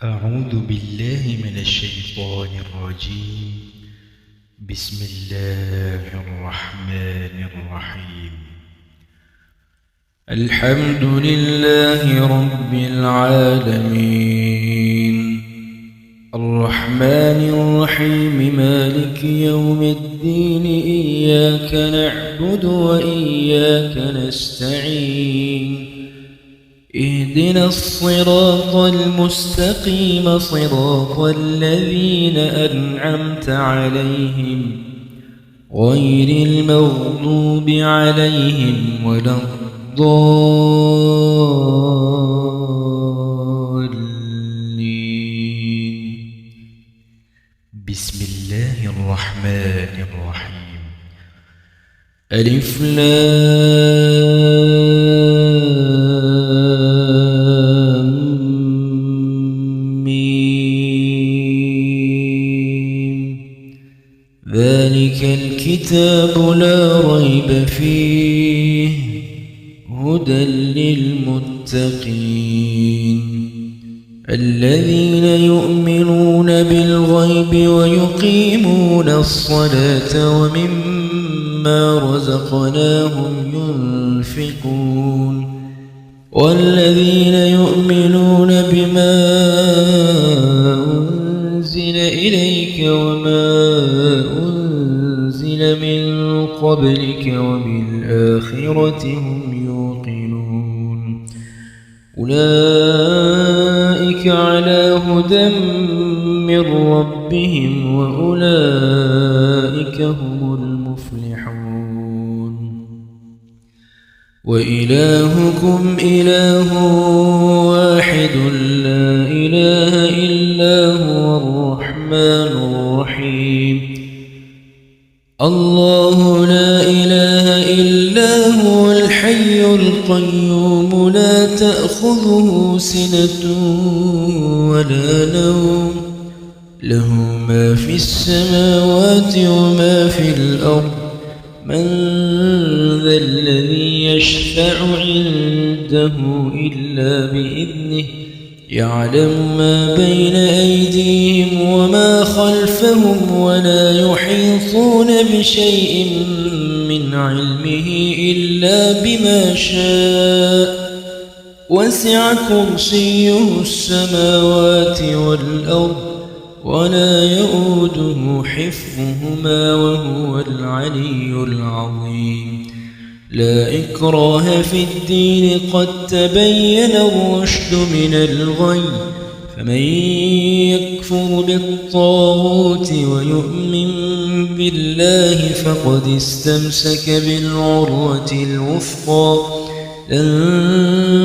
أعوذ بالله من الشيطان الرجيم. بسم الله الرحمن الرحيم. الحمد لله رب العالمين، الرحمن الرحيم، مالك يوم الدين، إياك نعبد وإياك نستعين، اهدنا الصراط المستقيم، صراط الذين أنعمت عليهم غير المغضوب عليهم ولا الضالين. بسم الله الرحمن الرحيم. ألف لام ميم، ذلك الكتاب لا ريب فيه، هدى للمتقين، الذين يؤمنون بالغيب ويقيمون الصلاة ومما رزقناهم ينفقون، والذين يؤمنون بما أنزل إليك وما أنزل من قبلك وبالآخرة هم يوقنون، أولئك على هدى من ربهم وأولئك هم المفلحون. وإلهكم إله واحد لا إله إلا هو الرحمن الرحيم. الله لا إله إلا هو الحي القيوم، لا تأخذه سنة ولا نوم، له ما في السماوات وما في الأرض، من ذا الذي يشفع عنده إلا بإذنه، يعلم ما بين أيديهم وما خلفهم، ولا يحيطون بشيء من علمه إلا بما شاء، وسع كرسيه السماوات والأرض، ولا يؤوده حفظهما وهو العلي العظيم. لا إكراه في الدين، قد تبين الرشد من الغي، فمن يكفر بالطاغوت ويؤمن بالله فقد استمسك بالعروة الوثقى، لا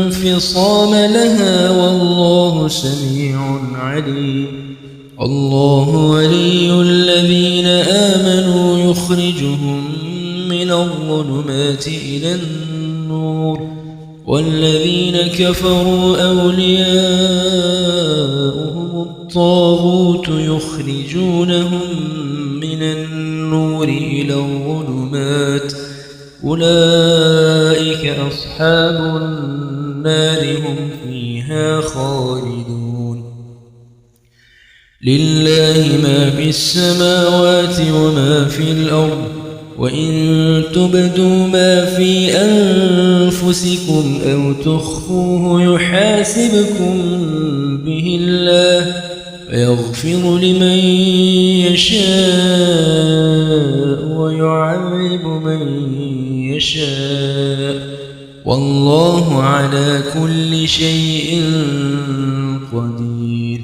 انفصام لها، والله سميع عليم. الله ولي الذين آمنوا يخرجهم من الظلمات إلى النور، والذين كفروا أولياؤهم الطاغوت يخرجونهم من النور إلى الظلمات، أولئك أصحاب النار، هم فيها خالدون. لله ما في السماوات وما في الأرض، وإن تبدوا ما في أنفسكم أو تخفوه يحاسبكم به الله، فيغفر لمن يشاء ويعذب من يشاء، والله على كل شيء قدير.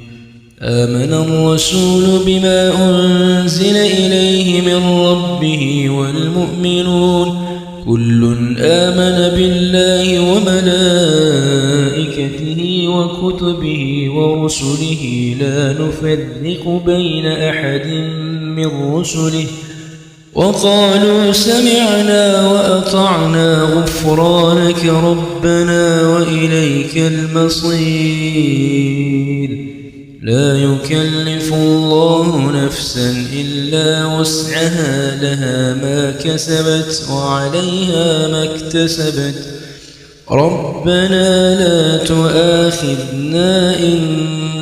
آمن الرسول بما أنزل إليه من ربه والمؤمنون، كل آمن بالله وملائكته وكتبه ورسله، لا نفرق بين أحد من رسله، وقالوا سمعنا وأطعنا غفرانك ربنا وإليك المصير. لا يكلف الله نفسا إلا وسعها، لها ما كسبت وعليها ما اكتسبت، ربنا لا تؤاخذنا إن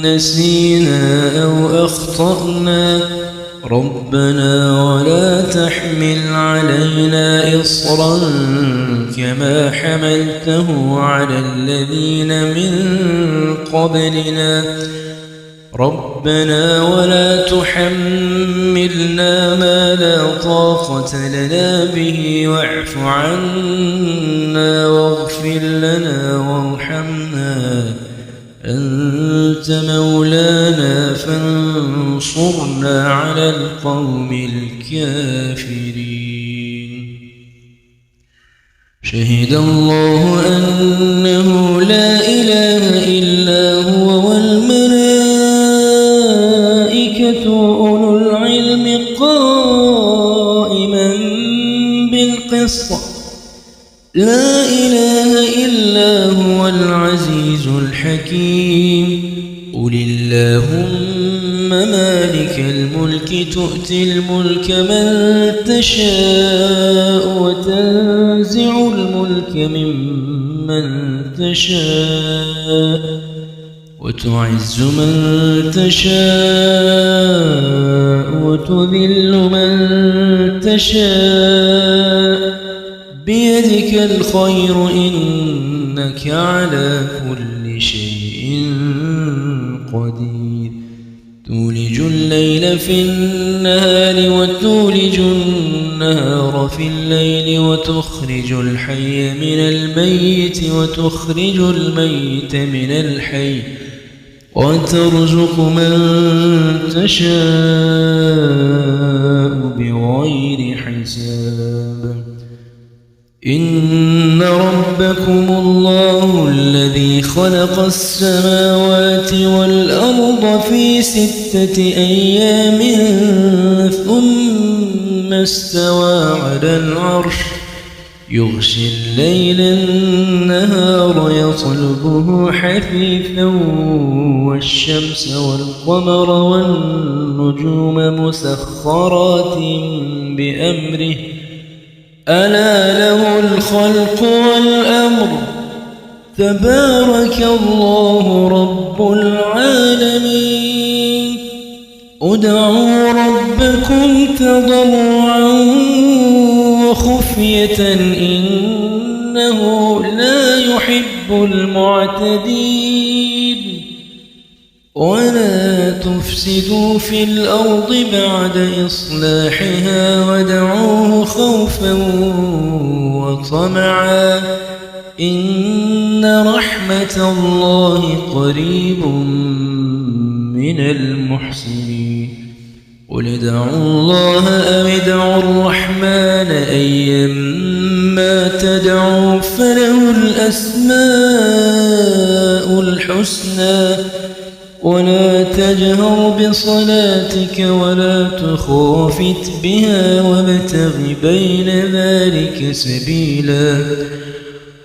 نسينا أو أخطأنا ربنا ولا تحمل علينا إصرا كما حملته على الذين من قبلنا ربنا ولا تحملنا ما لا طاقة لنا به واعف عنا واغفر لنا وارحمنا أنت مولانا فانصرنا على القوم الكافرين شهد الله أنه لا إله إلا هو والملائكة أولو العلم قائما بالقسط لا إله إلا هو العزيز الحكيم قل اللهم مالك الملك تؤتي الملك من تشاء وتنزع الملك ممن تشاء وتعز من تشاء وتذل من تشاء بيدك الخير إنك على كل شيء قدير تولج الليل في النهار وتولج النهار في الليل وتخرج الحي من الميت وتخرج الميت من الحي وترزق من تشاء بغير حساب إن ربكم الله الذي خلق السماوات والأرض في 6 أيام ثم استوى على العرش يغشي الليل النهار يطلبه حثيثا والشمس والقمر والنجوم مسخرات بأمره ألا له الخلق والأمر تبارك الله رب العالمين ادعوا ربكم تضرعا وخفية إنه لا يحب المعتدين ولا تفسدوا في الأرض بعد إصلاحها ودعوه خوفا وطمعا إن رحمة الله قريب من المحسنين قل ادعوا الله أو ادعوا الرحمن أيما تدعوا فله الأسماء الحسنى ولا تجهر بصلاتك ولا تخافت بها وابتغ بين ذلك سبيلا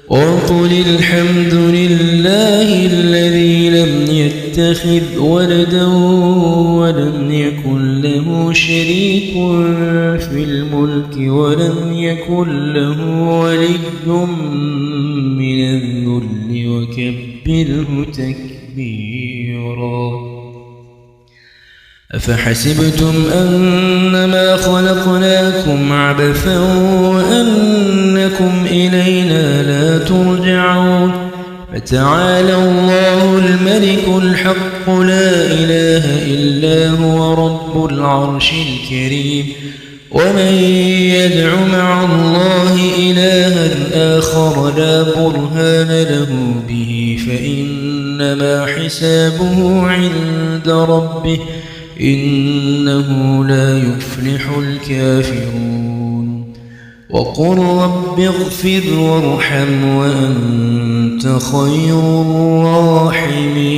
وقل الحمد لله الذي لم يتخذ ولدا ولم يكن له شريك في الملك ولم يكن له ولي من الذل وكبره تكبيرا أفحسبتم أنما خلقناكم عبثا وأنكم إلينا لا ترجعون فتعالى الله الملك الحق لا إله إلا هو رب العرش الكريم ومن يدع مع الله إلها آخر لا برهان له به فإنما حسابه عند ربه إنه لا يفلح الكافرون وقل رب اغفر وارحم وأنت خير الراحمين